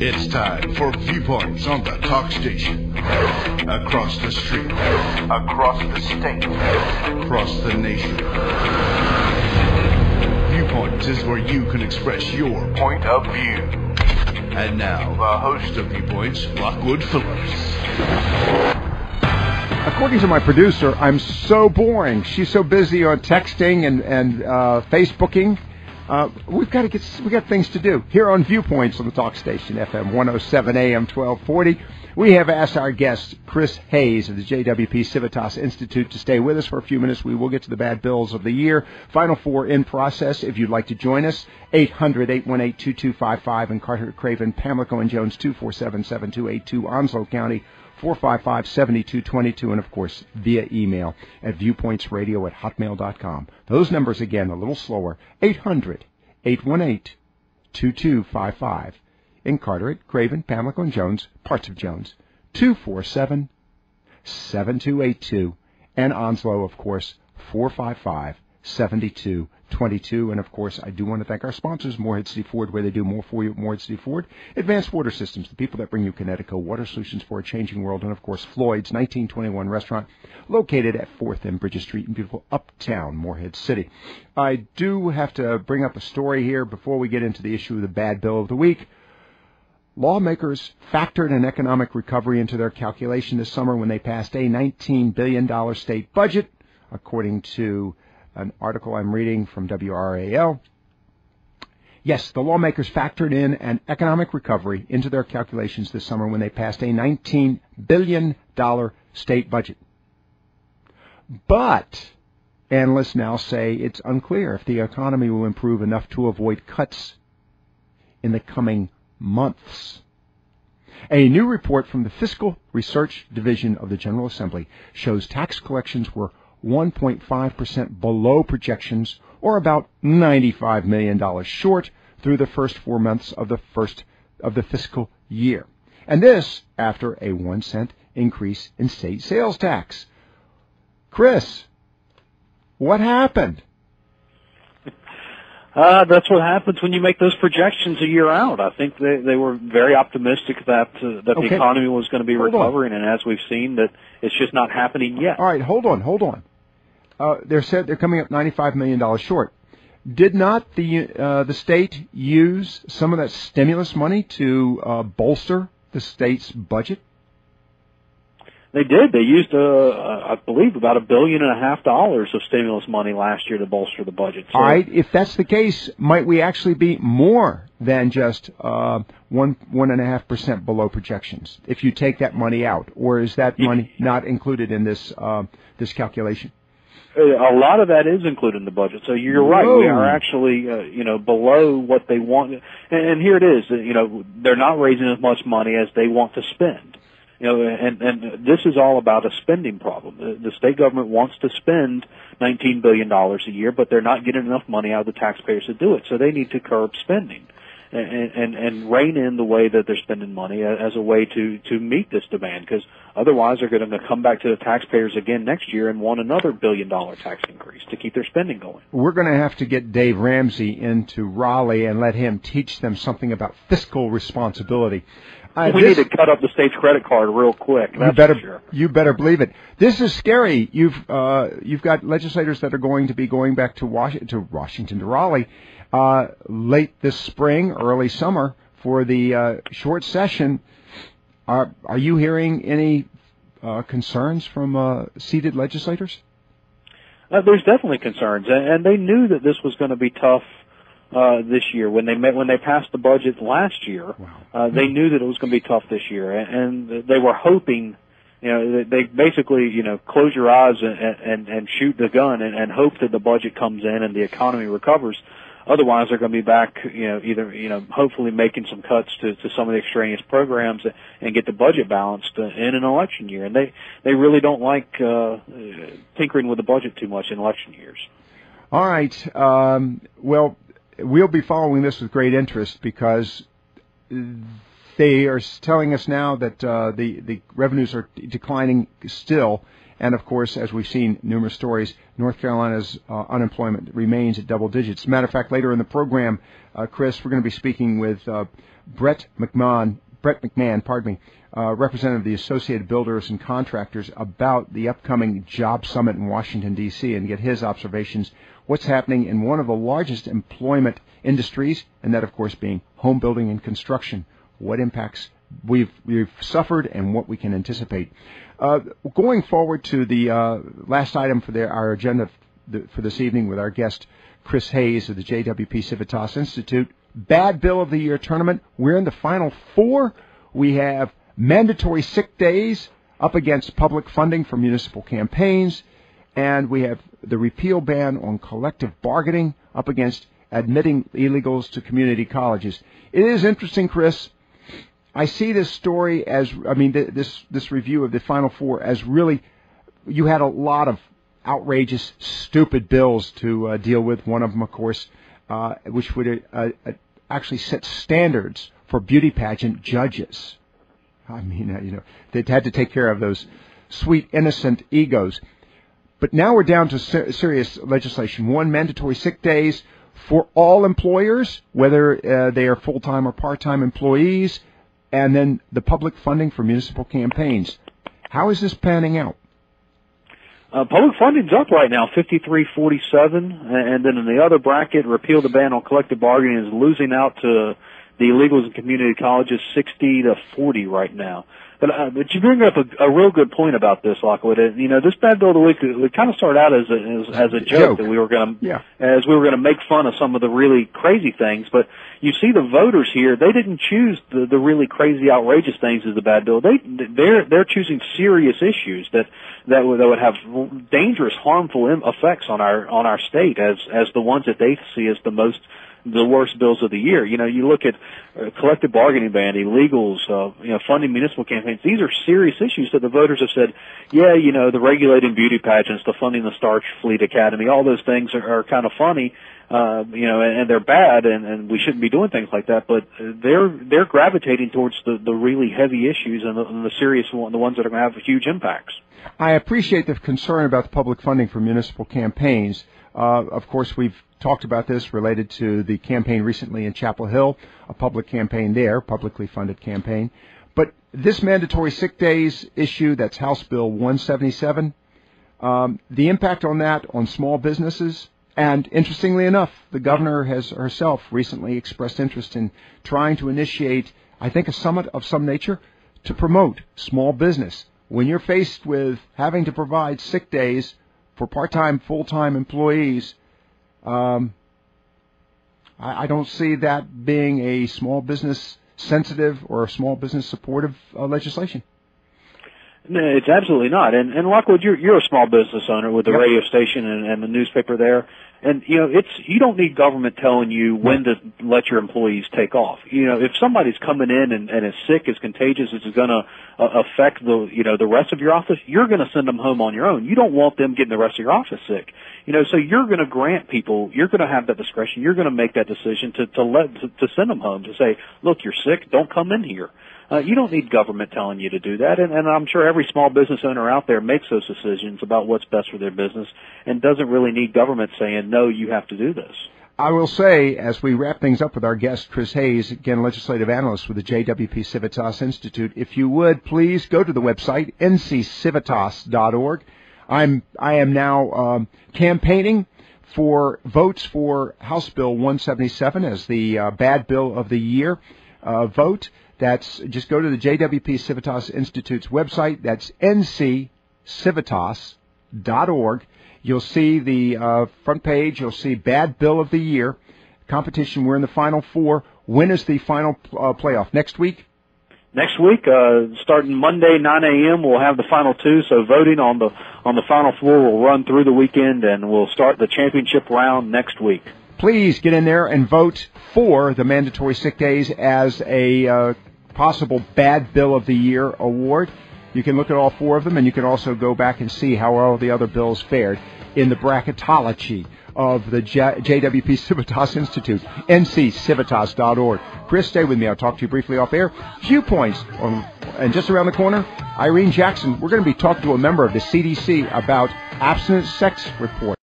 It's time for Viewpoints on the Talk Station. Across the street. Across the state. Across the nation. Viewpoints is where you can express your point of view. And now, the host of Viewpoints, Lockwood Phillips. According to my producer, I'm so boring. She's so busy on texting and Facebooking. We got things to do here on Viewpoints on the Talk Station, FM 107 AM 1240. We have asked our guest, Chris Hayes of the JWP Civitas Institute, to stay with us for a few minutes. We will get to the bad bills of the year. Final four in process. If you'd like to join us, 800-818-2255 in Carter, Craven, Pamlico, and Jones, 247-7282, Onslow County, 455-7222, and, of course, via email at viewpointsradio@hotmail.com. Those numbers, again, a little slower, 800-818-2255. In Carteret, Craven, Pamlico, and Jones, parts of Jones, 247-7282. And Onslow, of course, 455-7222. And, of course, I do want to thank our sponsors, Morehead City Ford, where they do more for you at Morehead City Ford. Advanced Water Systems, the people that bring you Connecticut water solutions for a changing world. And, of course, Floyd's 1921 restaurant, located at 4th and Bridges Street in beautiful uptown Morehead City. I do have to bring up a story here before we get into the issue of the bad bill of the week. Lawmakers factored an economic recovery into their calculation this summer when they passed a $19 billion state budget, according to an article I'm reading from WRAL. Yes, the lawmakers factored in an economic recovery into their calculations this summer when they passed a $19 billion state budget. But analysts now say it's unclear if the economy will improve enough to avoid cuts in the coming months. A new report from the Fiscal Research Division of the General Assembly shows tax collections were 1.5% below projections, or about $95 million short through the first 4 months of the fiscal year. And this after a 1 cent increase in state sales tax. Chris, what happened? That's what happens when you make those projections a year out. I think they were very optimistic that the economy was going to be recovering, and as we've seen, that it's just not happening yet. All right, hold on. They're coming up $95 million short. Did not the state use some of that stimulus money to bolster the state's budget? They did. They used, I believe, about $1.5 billion of stimulus money last year to bolster the budget. So, all right. If that's the case, might we actually be more than just 1.5% below projections if you take that money out, or is that money not included in this calculation? A lot of that is included in the budget. So you're right. We are actually, below what they want. And here it is. They're not raising as much money as they want to spend. And this is all about a spending problem. The state government wants to spend $19 billion a year, but they're not getting enough money out of the taxpayers to do it. So they need to curb spending and rein in the way that they're spending money as a way to meet this demand, because otherwise they're going to come back to the taxpayers again next year and want another $1 billion tax increase to keep their spending going. We're going to have to get Dave Ramsey into Raleigh and let him teach them something about fiscal responsibility. We need to cut up the state's credit card real quick. You better believe it. This is scary. You've got legislators that are going to be going back to Raleigh, late this spring, early summer for the short session. Are you hearing any concerns from seated legislators? There's definitely concerns, and they knew that this was going to be tough. This year, when they passed the budget last year, they knew that it was going to be tough this year, and they were hoping, they basically, close your eyes and shoot the gun and hope that the budget comes in and the economy recovers. Otherwise, they're going to be back, hopefully making some cuts to some of the extraneous programs and get the budget balanced in an election year. And they really don't like tinkering with the budget too much in election years. All right. Well, we'll be following this with great interest because they are telling us now that the revenues are declining still, And, of course, as we've seen numerous stories, North Carolina's unemployment remains at double digits. As a matter of fact, later in the program, Chris, we're going to be speaking with Brett McMahon, representative of the Associated Builders and Contractors, about the upcoming job summit in Washington, D.C., and get his observations, what's happening in one of the largest employment industries, and that, of course, being home building and construction, what impacts we've suffered and what we can anticipate. Going forward to the last item for our agenda for this evening with our guest, Chris Hayes of the JWP Civitas Institute, Bad Bill of the Year tournament. We're in the Final Four. We have mandatory sick days up against public funding for municipal campaigns, and we have the repeal ban on collective bargaining up against admitting illegals to community colleges. It is interesting, Chris. I see this story as, this review of the Final Four as really, you had a lot of outrageous, stupid bills to deal with. One of them, of course, which would actually set standards for beauty pageant judges. They had to take care of those sweet, innocent egos. But now we're down to serious legislation. One, mandatory sick days for all employers, whether they are full-time or part-time employees, and then the public funding for municipal campaigns. How is this panning out? Public funding's up right now, 53-47, and then in the other bracket, repeal the ban on collective bargaining is losing out to the illegals in community colleges, 60-40 right now. But you bring up a real good point about this, Lockwood. This bad bill of the week, it kind of started out as a joke that we were going to make fun of some of the really crazy things. But you see the voters here, they didn't choose the really crazy, outrageous things as the bad bill. They're choosing serious issues that would have dangerous, harmful effects on our state as the ones that they see as the worst bills of the year. You look at collective bargaining ban, illegals, funding municipal campaigns. These are serious issues that the voters have said, the regulating beauty pageants, the funding the Star Fleet Academy, all those things are kind of funny, and they're bad, and we shouldn't be doing things like that. But they're gravitating towards the really heavy issues and the serious ones, the ones that are going to have huge impacts. I appreciate the concern about the public funding for municipal campaigns. Of course, we've talked about this related to the campaign recently in Chapel Hill, a public campaign there, publicly funded campaign. But this mandatory sick days issue, that's House Bill 177, the impact on that on small businesses, and interestingly enough, the governor has herself recently expressed interest in trying to initiate, I think, a summit of some nature to promote small business. When you're faced with having to provide sick days for part-time, full-time employees, I don't see that being a small business sensitive or a small business supportive legislation. No, it's absolutely not. And Lockwood, you're a small business owner with the radio station and the newspaper there. And, you don't need government telling you when to let your employees take off. If somebody's coming in and is sick, is contagious, is going to affect the rest of your office, you're going to send them home on your own. You don't want them getting the rest of your office sick. So you're going to grant people, you're going to have that discretion, you're going to make that decision to send them home, to say, look, you're sick, don't come in here. You don't need government telling you to do that, and I'm sure every small business owner out there makes those decisions about what's best for their business and doesn't really need government saying, no, you have to do this. I will say, as we wrap things up with our guest, Chris Hayes, again, legislative analyst with the JWP Civitas Institute, if you would, please go to the website, nccivitas.org. I am now campaigning for votes for House Bill 177 as the bad bill of the year vote. That's just go to the JWP Civitas Institute's website. That's nccivitas.org. You'll see the front page. You'll see Bad Bill of the Year competition. We're in the Final Four. When is the final playoff? Next week? Next week, starting Monday, 9 a.m., we'll have the final two. So voting on the Final Four will run through the weekend, and we'll start the championship round next week. Please get in there and vote for the mandatory sick days as a possible Bad Bill of the Year award. You can look at all four of them, and you can also go back and see how all the other bills fared in the bracketology of the JWP Civitas Institute, nccivitas.org. Chris, stay with me. I'll talk to you briefly off air. Few points and just around the corner, Irene Jackson, we're going to be talking to a member of the CDC about abstinence sex report.